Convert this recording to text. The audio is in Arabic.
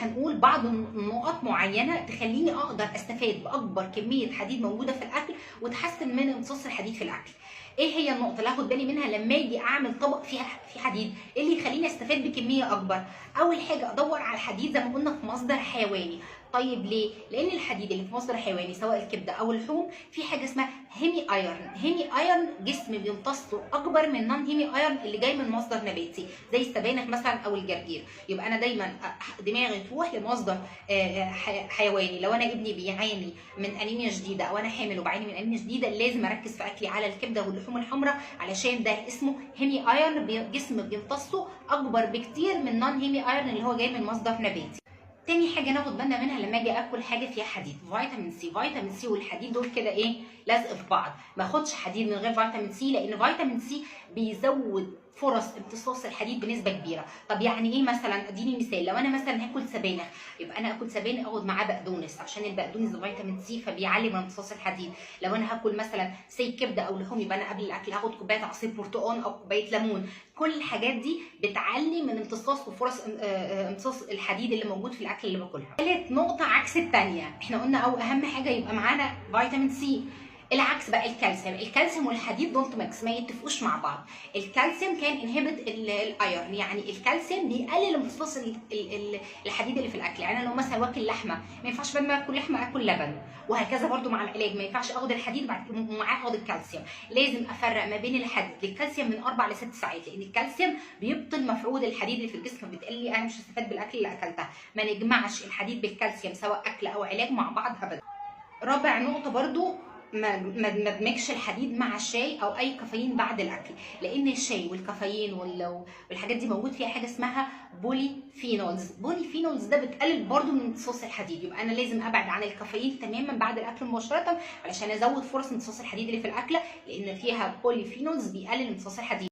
هنقول بعض نقط معينه تخليني اقدر استفاد باكبر كميه حديد موجوده في الاكل وتحسن من امتصاص الحديد في الاكل. ايه هي النقطه اللي هاخد بالي منها لما اجي اعمل طبق فيه حديد؟ ايه اللي يخليني استفاد بكميه اكبر؟ اول حاجه ادور على الحديد زي ما قلنا في مصدر حيواني. طيب ليه؟ لان الحديد اللي في مصدر حيواني سواء الكبده او اللحوم في حاجه اسمها هيمي ايرون. هيمي ايرون جسم بيمتصه اكبر من نون هيمي ايرون اللي جاي من مصدر نباتي زي السبانخ مثلا او الجرجير. يبقى انا دايما دماغي تروح لمصدر حيواني. لو انا ابني بيعاني من انيميا شديده او انا حامل وبعاني من انيميا شديده لازم اركز في اكلي على الكبده واللحوم الحمراء علشان ده اسمه هيمي ايرون، جسم بيمتصه اكبر بكتير من نون هيمي ايرون اللي هو جاي من مصدر نباتي. تاني حاجه ناخد بالنا منها لما اجي اكل حاجه فيها حديد، فيتامين سي. فيتامين سي والحديد دول كده ايه، لازق في بعض. ما اخدش حديد من غير فيتامين سي لان فيتامين سي بيزود فرص امتصاص الحديد بنسبه كبيره. طب يعني ايه مثلا؟ اديني مثال. لو انا مثلا هاكل سبانخ يبقى انا اكل سبانخ اخد معاه بقدونس عشان البقدونس فيتامين سي فبيعلي من امتصاص الحديد. لو انا هاكل مثلا كبده او لحوم يبقى انا قبل الاكل هاخد كوبايه عصير برتقال او كوبايه ليمون. كل الحاجات دي بتعلي من امتصاص وفرص امتصاص الحديد اللي موجود في الاكل اللي باكلها. ثالث نقطه عكس الثانيه، احنا قلنا او اهم حاجه يبقى معانا فيتامين سي. العكس بقى الكالسيوم. الكالسيوم والحديد دونت ميكس، ما يتفقوش مع بعض. الكالسيوم كان انهبت الايرون، يعني الكالسيوم بيقلل امتصاص الحديد اللي في الاكل. يعني انا لو مثلا واكل لحمه ما ينفعش بعد ما اكل لحمه اكل لبن، وهكذا برده مع العلاج ما ينفعش اخد الحديد ومعاه اخد الكالسيوم. لازم افرق ما بين الحديد للكالسيوم من 4 ل 6 ساعات، لان الكالسيوم بيبطل مفعول الحديد اللي في الجسم، فبتقول لي انا مش هستفاد بالاكل اللي اكلتها. ما نجمعش الحديد بالكالسيوم سواء اكل او علاج مع بعض ابدا. رابع نقطه برده، ما ادمجش الحديد مع الشاي او اي كافيين بعد الاكل، لان الشاي والكافيين والحاجات دي موجود فيها حاجه اسمها بولي فينولز. بولي فينولز ده بتقلل برده من امتصاص الحديد. يبقى انا لازم ابعد عن الكافيين تماما بعد الاكل مباشره علشان ازود فرص امتصاص الحديد اللي في الاكله، لان فيها بولي فينولز بيقلل امتصاص الحديد.